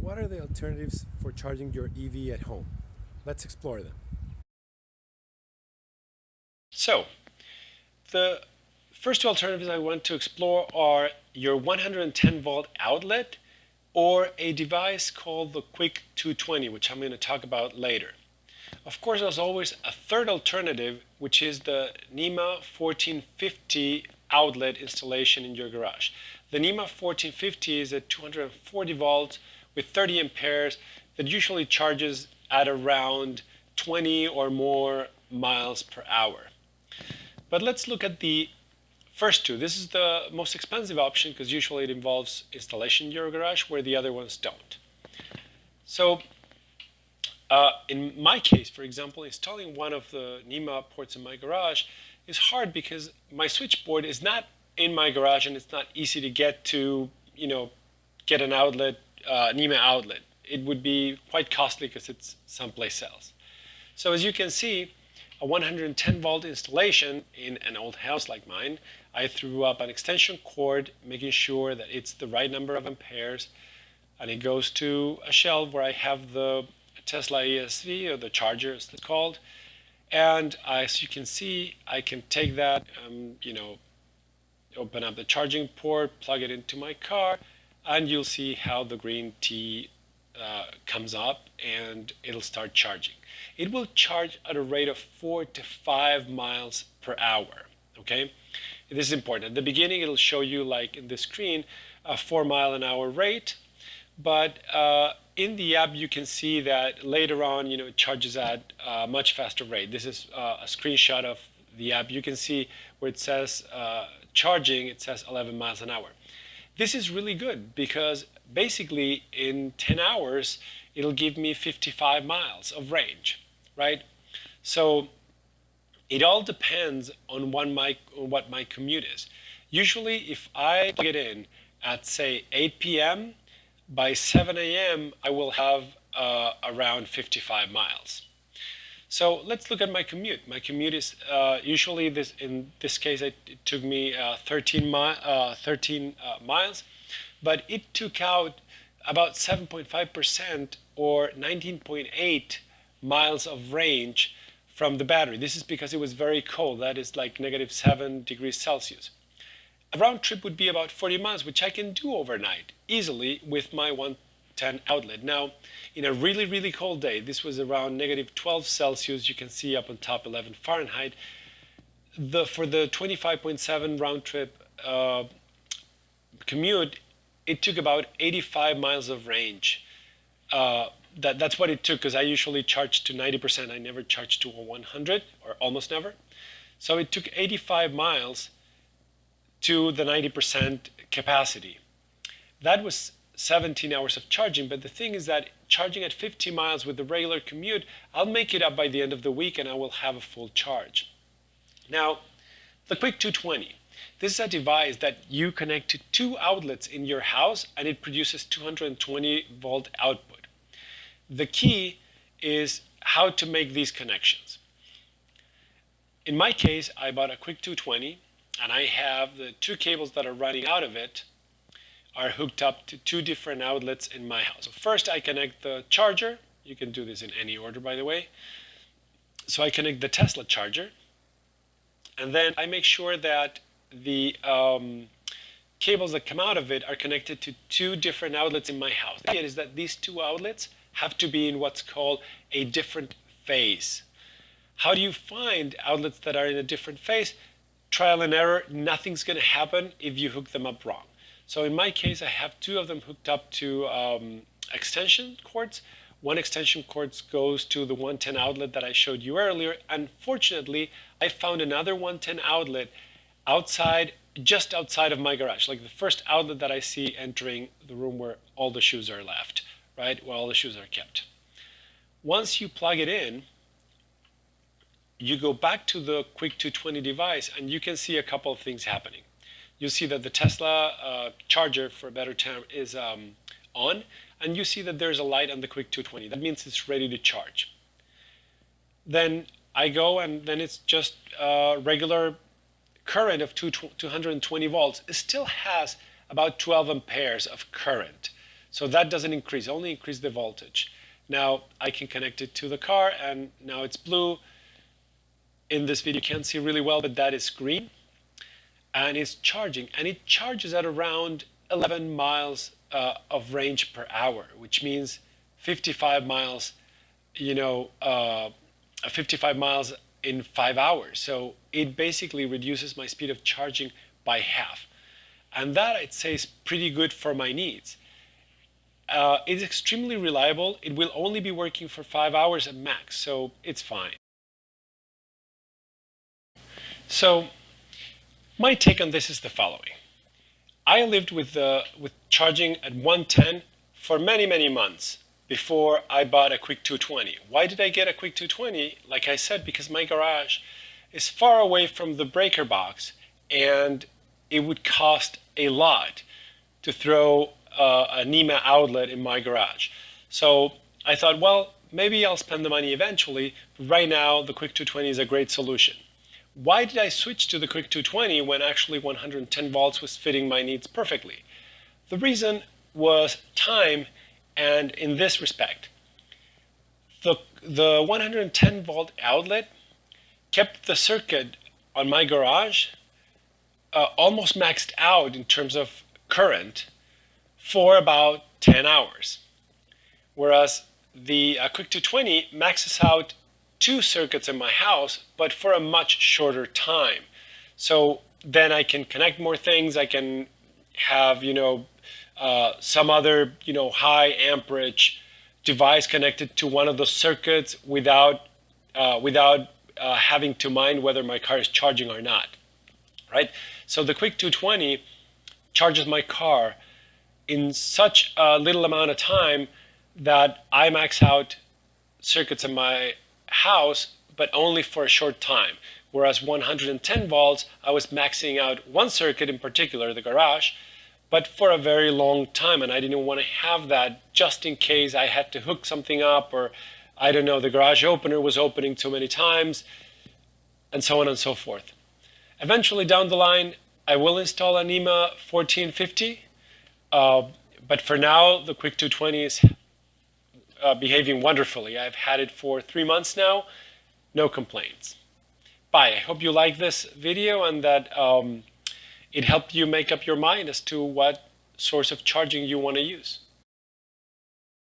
what are the alternatives for charging your EV at home? Let's explore them. So, the first two alternatives I want to explore are your 110 volt outlet or a device called the Quick 220, which I'm going to talk about later. Of course, there's always a third alternative, which is the NEMA 1450 outlet installation in your garage. The NEMA 1450 is a 240 volts with 30 amperes that usually charges at around 20 or more miles per hour. But let's look at the first two. This is the most expensive option because usually it involves installation in your garage where the other ones don't. So in my case, for example, installing one of the NEMA ports in my garage is hard because my switchboard is not in my garage and it's not easy to get to, get an outlet, NEMA outlet. It would be quite costly because it's someplace else. So as you can see, a 110 volt installation in an old house like mine, I threw up an extension cord, making sure that it's the right number of amperes, and it goes to a shelf where I have the Tesla ESV, or the charger as it's called. And as you can see, I can take that, open up the charging port, plug it into my car, and you'll see how the green T comes up and it'll start charging. It will charge at a rate of 4 to 5 miles per hour. Okay, this is important. At the beginning, it'll show you, like in the screen, a 4-mile-an-hour rate. But in the app, you can see that later on, it charges at a much faster rate. This is a screenshot of the app. You can see where it says charging, it says 11 miles an hour. This is really good because basically in 10 hours, it'll give me 55 miles of range, right? So it all depends on what my commute is. Usually, if I plug it in at, say, 8 p.m., by 7 a.m., I will have around 55 miles. So let's look at my commute. My commute is usually, in this case, it took me 13 miles, but it took out about 7.5% or 19.8 miles of range from the battery. This is because it was very cold. That is like -7 degrees Celsius. A round trip would be about 40 miles, which I can do overnight easily with my 110 outlet. Now, in a really, really cold day, this was around -12 Celsius. You can see up on top 11 Fahrenheit. For the 25.7 round trip commute, it took about 85 miles of range. That's what it took because I usually charge to 90%. I never charge to a 100 or almost never. So it took 85 miles to the 90% capacity. That was 17 hours of charging, but the thing is that charging at 50 miles with the regular commute, I'll make it up by the end of the week and I will have a full charge. Now, the Quick 220. This is a device that you connect to 2 outlets in your house and it produces 220 volt output. The key is how to make these connections. In my case, I bought a Quick 220 and I have the 2 cables that are running out of it are hooked up to 2 different outlets in my house. So first I connect the charger. You can do this in any order, by the way. So I connect the Tesla charger. And then I make sure that the cables that come out of it are connected to 2 different outlets in my house. The idea is that these 2 outlets have to be in what's called a different phase. How do you find outlets that are in a different phase? Trial and error. Nothing's going to happen if you hook them up wrong. So in my case, I have 2 of them hooked up to extension cords. One extension cord goes to the 110 outlet that I showed you earlier. Unfortunately, I found another 110 outlet just outside of my garage, like the first outlet that I see entering the room where all the shoes are left, right? Where all the shoes are kept. Once you plug it in, you go back to the Quick 220 device and you can see a couple of things happening. You see that the Tesla charger, for a better term, is on, and you see that there's a light on the Quick 220. That means it's ready to charge. Then I go and then it's just regular current of 220 volts. It still has about 12 amperes of current. So that doesn't increase, only increase the voltage. Now I can connect it to the car, and now it's blue. In this video you can't see really well, but that is green. And it's charging, and it charges at around 11 miles of range per hour, which means 55 miles, 55 miles in 5 hours. So it basically reduces my speed of charging by half. And that, I'd say, is pretty good for my needs. It's extremely reliable. It will only be working for 5 hours at max, so it's fine. So my take on this is the following. I lived with charging at 110 for many, many months before I bought a quick 220. Why did I get a quick 220? Like I said, because my garage is far away from the breaker box, and it would cost a lot to throw a NEMA outlet in my garage. So I thought, well, maybe I'll spend the money eventually, but right now the quick 220 is a great solution. Why did I switch to the quick 220 when actually 110 volts was fitting my needs perfectly? The reason was time, and in this respect. The 110 volt outlet kept the circuit on my garage almost maxed out in terms of current for about 10 hours. Whereas the quick 220 maxes out 2 circuits in my house, but for a much shorter time. So then I can connect more things. I can have, some other, high amperage device connected to one of the circuits without having to mind whether my car is charging or not, right? So the quick 220 charges my car in such a little amount of time that I max out circuits in my house, but only for a short time. Whereas 110 volts, I was maxing out one circuit in particular, the garage, but for a very long time, and I didn't want to have that just in case I had to hook something up, or I don't know, the garage opener was opening too many times, and so on and so forth. Eventually down the line, I will install a NEMA 1450, but for now, the Quick 220 is behaving wonderfully. I've had it for 3 months now, no complaints. Bye. I hope you like this video and that it helped you make up your mind as to what source of charging you want to use.